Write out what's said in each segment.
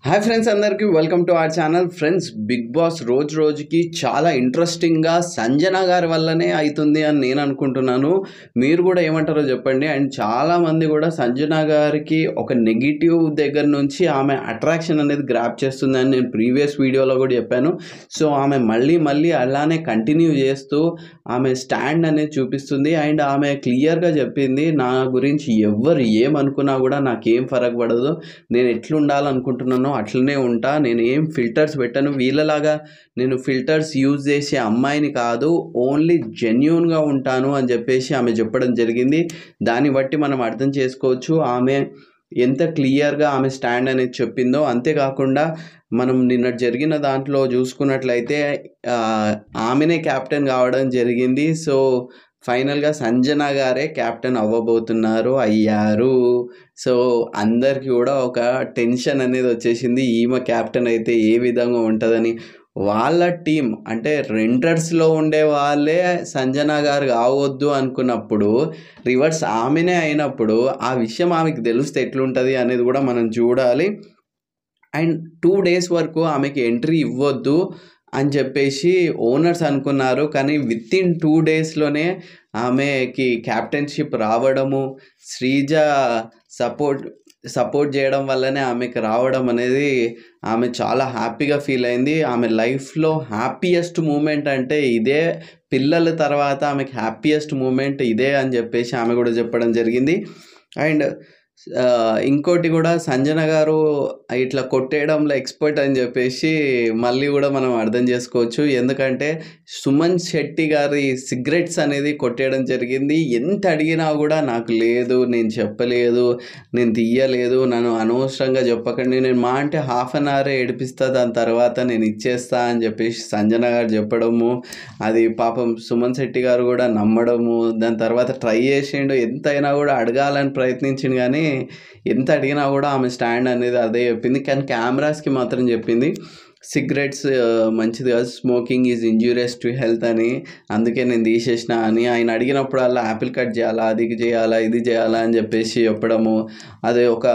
Hi friends, అందరికీ welcome to our channel. Friends, Bigg Boss రోజు రోజుకి చాలా ఇంట్రెస్టింగ్గా సంజన గారి వల్లనే అవుతుంది అని నేను అనుకుంటున్నాను. మీరు కూడా ఏమంటారో చెప్పండి. అండ్ చాలామంది కూడా సంజన గారికి ఒక నెగిటివ్ దగ్గర నుంచి ఆమె అట్రాక్షన్ అనేది గ్రాప్ చేస్తుందని నేను ప్రీవియస్ వీడియోలో కూడా చెప్పాను. సో ఆమె మళ్ళీ అలానే కంటిన్యూ చేస్తూ ఆమె స్టాండ్ అనేది చూపిస్తుంది. అండ్ ఆమె క్లియర్గా చెప్పింది, నా గురించి ఎవరు ఏమనుకున్నా కూడా నాకేం ఫరక్ పడదు, నేను ఎట్లుండాలనుకుంటున్నానో అట్లనే ఉంటా, నేను ఏం ఫిల్టర్స్ పెట్టను, వీళ్ళలాగా నేను ఫిల్టర్స్ యూజ్ చేసే అమ్మాయిని కాదు, ఓన్లీ జెన్యూన్గా ఉంటాను అని చెప్పేసి ఆమె చెప్పడం జరిగింది. దాన్ని బట్టి మనం అర్థం చేసుకోవచ్చు ఆమె ఎంత క్లియర్గా ఆమె స్టాండ్ అనేది చెప్పిందో. అంతేకాకుండా మనం నిన్న జరిగిన దాంట్లో చూసుకున్నట్లయితే ఆమెనే క్యాప్టెన్ కావడం జరిగింది. సో ఫైనల్గా సంజన గారే క్యాప్టెన్ అయ్యారు. సో అందరికీ కూడా ఒక టెన్షన్ అనేది వచ్చేసింది, ఈమె క్యాప్టెన్ అయితే ఏ విధంగా ఉంటుందని. వాళ్ళ టీం అంటే రెంటర్స్లో ఉండే వాళ్ళే సంజన గారు కావద్దు అనుకున్నప్పుడు రివర్స్ ఆమెనే అయినప్పుడు ఆ విషయం ఆమెకు తెలిస్తే ఎట్లుంటుంది అనేది కూడా మనం చూడాలి. అండ్ 2 days వరకు ఆమెకి ఎంట్రీ ఇవ్వద్దు అని చెప్పేసి ఓనర్స్ అనుకున్నారు. కానీ వితిన్ 2 daysలోనే ఆమెకి క్యాప్టెన్షిప్ రావడము, శ్రీజ సపోర్ట్ చేయడం వల్లనే ఆమెకి రావడం అనేది ఆమె చాలా హ్యాపీగా ఫీల్ అయింది. ఆమె లైఫ్లో హ్యాపీయెస్ట్ మూమెంట్ అంటే ఇదే, పిల్లల తర్వాత ఆమెకి హ్యాపీయెస్ట్ మూమెంట్ ఇదే అని చెప్పేసి ఆమె కూడా చెప్పడం జరిగింది. అండ్ ఇంకోటి కూడా, సంజన గారు ఇట్లా కొట్టేయడంలో ఎక్స్పర్ట్ అని చెప్పేసి మళ్ళీ కూడా మనం అర్థం చేసుకోవచ్చు. ఎందుకంటే సుమన్ శెట్టి గారి సిగరెట్స్ అనేది కొట్టేయడం జరిగింది. ఎంత అడిగినా కూడా నాకు లేదు, నేను చెప్పలేదు, నేను తీయలేదు, నన్ను అనవసరంగా చెప్పకండి, నేను మా అంటే 1/2 hour ఏడిపిస్తా, దాని తర్వాత నేను ఇచ్చేస్తా అని చెప్పేసి సంజన గారు చెప్పడము, అది పాపం సుమన్ శెట్టి గారు కూడా నమ్మడము, దాని తర్వాత ట్రై చేసిండు, ఎంతైనా కూడా అడగాలని ప్రయత్నించిండు, కానీ ఎంత అడిగినా కూడా ఆమె స్టాండ్ అనేది అదే చెప్పింది. కానీ కెమెరాస్కి మాత్రం చెప్పింది సిగరెట్స్ మంచిది కాదు, smoking is injurious to health అని, అందుకే నేను తీసేసిన అని. ఆయన అడిగినప్పుడు అలా యాపిల్ కట్ చేయాలా, అది చేయాలా, ఇది చేయాలా అని చెప్పేసి చెప్పడము, అది ఒక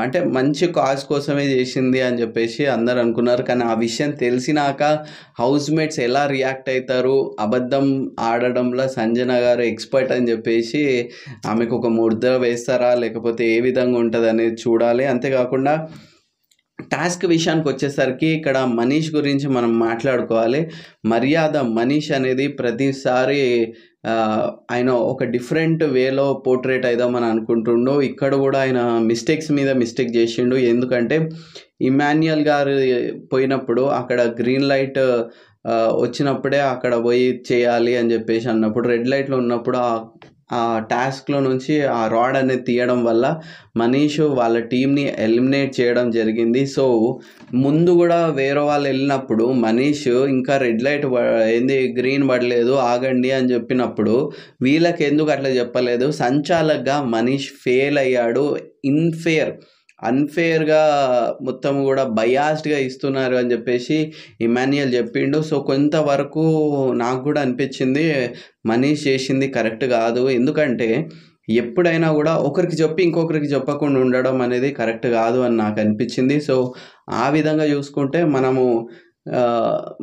అంటే మంచి కాజ్ కోసమే చేసింది అని చెప్పేసి అందరు అనుకున్నారు. కానీ ఆ విషయం తెలిసినాక హౌస్ మేట్స్ ఎలా రియాక్ట్ అవుతారు, అబద్ధం ఆడడంలో సంజన గారు ఎక్స్పర్ట్ అని చెప్పేసి ఆమెకు ఒక ముద్ర వేస్తారా లేకపోతే ఏ విధంగా ఉంటుంది అనేది చూడాలి. అంతేకాకుండా టాస్క్ విషయానికి వచ్చేసరికి ఇక్కడ మనీష్ గురించి మనం మాట్లాడుకోవాలి. మర్యాద మనీష్ అనేది ప్రతిసారి ఆయన ఒక డిఫరెంట్ వేలో పోర్ట్రేట్ అయిదామని అనుకుంటుండో, ఇక్కడ కూడా ఆయన మిస్టేక్స్ మీద మిస్టేక్ చేసిండు. ఎందుకంటే ఇమాన్యుయల్ గారు పోయినప్పుడు అక్కడ గ్రీన్ లైట్ వచ్చినప్పుడే అక్కడ పోయి చేయాలి అని చెప్పేసి అన్నప్పుడు, రెడ్ లైట్లో ఉన్నప్పుడు ఆ టాస్క్లో నుంచి ఆ రాడ్ అనేది తీయడం వల్ల మనీష్ వాళ్ళ టీంని ఎలిమినేట్ చేయడం జరిగింది. సో ముందు కూడా వేరే వాళ్ళు వెళ్ళినప్పుడు మనీష్ ఇంకా రెడ్ లైట్ ఏంది గ్రీన్ పడలేదు ఆగండి అని చెప్పినప్పుడు వీళ్ళకి ఎందుకు అట్లా చెప్పలేదు? సంచాలకుగా మనీష్ ఫెయిల్ అయ్యాడు. అన్ఫేర్గా మొత్తం కూడా బయాస్డ్గా ఇస్తున్నారు అని చెప్పేసి ఇమాన్యుయల్ చెప్పిండు. సో కొంతవరకు నాకు కూడా అనిపించింది మనీష్ చేసింది కరెక్ట్ కాదు. ఎందుకంటే ఎప్పుడైనా కూడా ఒకరికి చెప్పి ఇంకొకరికి చెప్పకుండా ఉండడం అనేది కరెక్ట్ కాదు అని నాకు అనిపించింది. సో ఆ విధంగా చూసుకుంటే మనము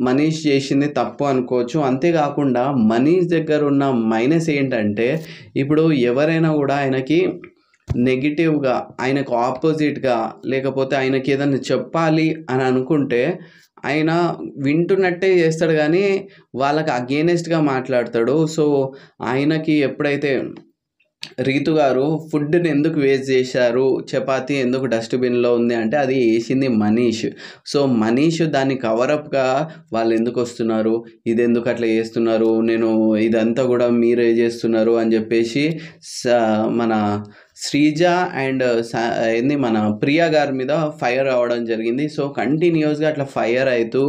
మనీష్ చేసింది తప్పు అనుకోవచ్చు. అంతేకాకుండా మనీష్ దగ్గర ఉన్న మైనస్ ఏంటంటే, ఇప్పుడు ఎవరైనా కూడా ఆయనకి నెగిటివ్గా, ఆయనకు ఆపోజిట్గా, లేకపోతే ఆయనకి ఏదైనా చెప్పాలి అని అనుకుంటే ఆయన వింటున్నట్టే చేస్తాడు, కానీ వాళ్ళకి అగేనెస్ట్గా మాట్లాడతాడు. సో ఆయనకి ఎప్పుడైతే రీతు గారు ఫుడ్ని ఎందుకు వేస్ట్ చేశారు, చపాతీ ఎందుకు డస్ట్బిన్లో ఉంది అంటే అది వేసింది మనీష్. సో మనీష్ దాన్ని కవరప్గా వాళ్ళు ఎందుకు వస్తున్నారు, ఇది ఎందుకు అట్లా చేస్తున్నారు, నేను ఇదంతా కూడా మీరే చేస్తున్నారు అని చెప్పేసి మన శ్రీజ అండ్ ఏంది మన ప్రియా గారి మీద ఫైర్ అవ్వడం జరిగింది. సో కంటిన్యూస్గా అట్లా ఫైర్ అవుతూ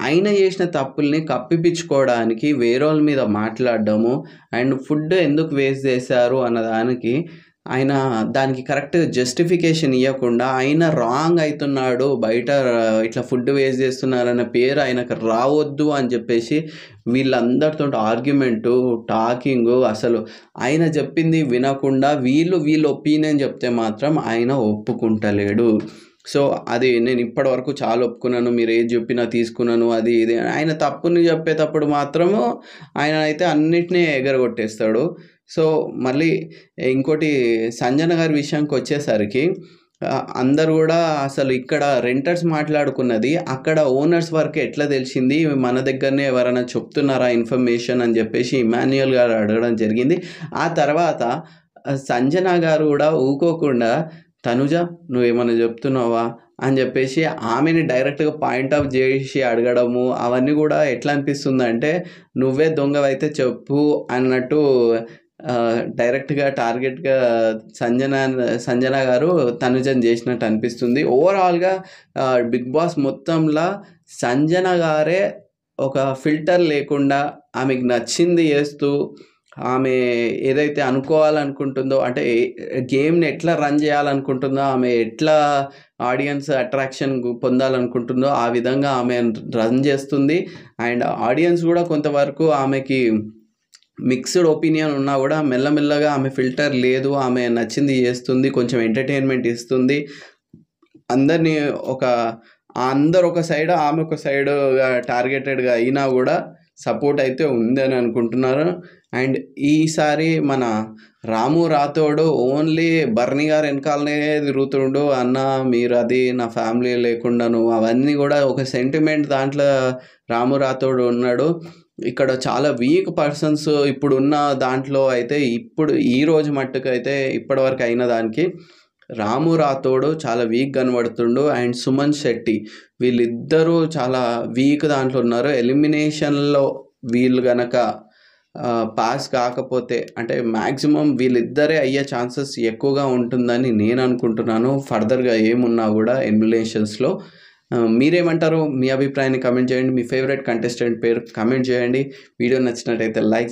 ఆయన చేసిన తప్పుల్ని కప్పిపించుకోవడానికి వేరే వాళ్ళ మీద మాట్లాడడము, అండ్ ఫుడ్ ఎందుకు వేస్ట్ చేశారు అన్నదానికి ఆయన దానికి కరెక్ట్ జస్టిఫికేషన్ ఇవ్వకుండా ఆయన రాంగ్ అవుతున్నాడు, బయట ఇట్లా ఫుడ్ వేస్ట్ చేస్తున్నారన్న పేరు ఆయనకు రావద్దు అని చెప్పేసి వీళ్ళందరితో ఆర్గ్యుమెంటు, టాకింగు, అసలు ఆయన చెప్పింది వినకుండా వీళ్ళు ఒపీనియన్ చెప్తే మాత్రం ఆయన ఒప్పుకుంటలేడు. సో, అది నేను ఇప్పటివరకు చాలా ఒప్పుకున్నాను. మీరు ఏది జెప్పినా తీసుకున్నాను. అది ఇది ఆయన తప్పుని జెప్పేటప్పుడు మాత్రము ఆయన అయితే అన్నిటిని ఎగరగొట్టేస్తాడు. సో, మళ్ళీ ఇంకోటి సంజన గారి విషయానికొచ్చేసరికి అందరూ గూడా అసలు ఇక్కడ రెంటర్స్ మాట్లాడుకున్నది అక్కడ ఓనర్స్ వరకు ఎట్లా తెలిసింది? మన దగ్గరనే ఎవరైనా చెప్తున్నారా ఇన్ఫర్మేషన్ అని జెప్పేసి ఇమాన్యుయల్ గారు అడగడం జరిగింది. ఆ తర్వాత సంజన గారు గూడా ఊకోకుండా తనుజ నువ్వేమన్నా చెప్తున్నావా అని చెప్పేసి ఆమెని డైరెక్ట్‌గా పాయింట్ ఆఫ్ జేసి అడగడము, అవన్నీ గూడా ఎట్లా అనిపిస్తుందంటే, నువ్వే దొంగవైతే చెప్పు అన్నట్టు డైరెక్ట్‌గా టార్గెట్‌గా సంజన గారు తనుజని జేసినట్టు అనిపిస్తుంది. ఓవరాల్‌గా బిగ్ బాస్ మొత్తంలా సంజన గారే ఒక ఫిల్టర్ లేకుండా ఆమెకు నచ్చింది జేస్తూ ఆమె ఏదైతే అనుకోవాలనుకుంటుందో అంటే గేమ్‌ని ఎట్లా రన్ జేయాలనుకుంటుందో, ఆమె ఎట్లా ఆడియన్స్ అట్రాక్షన్ పొందాలనుకుంటుందో, ఆ విధంగా ఆమె రన్ జేస్తుంది. అండ్ ఆడియన్స్ గూడా కొంతవరకు ఆమెకి మిక్స్డ్ ఒపీనియన్ ఉన్నా గూడా మెల్లమెల్లగా ఆమె ఫిల్టర్ లేదు. ఆమె నచ్చింది జేస్తుంది. కొంచెం ఎంటర్‌టైన్‌మెంట్ ఇస్తుంది. అందరిని ఒక అందరూ ఒక సైడ్, ఆమె ఒక సైడుగా టార్గెటెడ్‌గా అయినా గూడా సపోర్ట్ అయితే ఉందని అనుకుంటున్నారు. అండ్ ఈసారి మన రాము రాథోడు ఓన్లీ బర్నీ గారి వెనకాలనే తిరుగుతుండు. అన్న మీరది నా ఫ్యామిలీ లేకుండా నువ్వు అవన్నీ గూడా ఒక సెంటిమెంట్ దాంట్లో రాము రాథోడు ఉన్నాడు. ఇక్కడ చాలా వీక్ పర్సన్స్ ఇప్పుడున్న దాంట్లో అయితే ఇప్పుడు ఈరోజు మట్టుకైతే ఇప్పటివరకు అయిన దానికి రాము రాథోడు చాలా వీక్ కనబడుతుండు. అండ్ సుమన్ శెట్టి వీళ్ళిద్దరూ చాలా వీక్ దాంట్లో ఉన్నారు. ఎలిమినేషన్‌లో వీళ్ళు గనక పాస్ కాకపోతే అంటే మ్యాక్సిమం వీళ్ళిద్దరే అయ్యే ఛాన్సెస్ ఎక్కువగా ఉంటుందని నేను అనుకుంటున్నాను. ఫర్దర్‌గా ఏమున్నా గూడా ఎలిమినేషన్స్‌లో. మీరేమంటారు? మీ అభిప్రాయాన్ని కామెంట్ చేయండి. మీ ఫేవరెట్ కంటెస్టెంట్ పేరు కామెంట్ చేయండి. వీడియో నచ్చినట్టయితే లైక్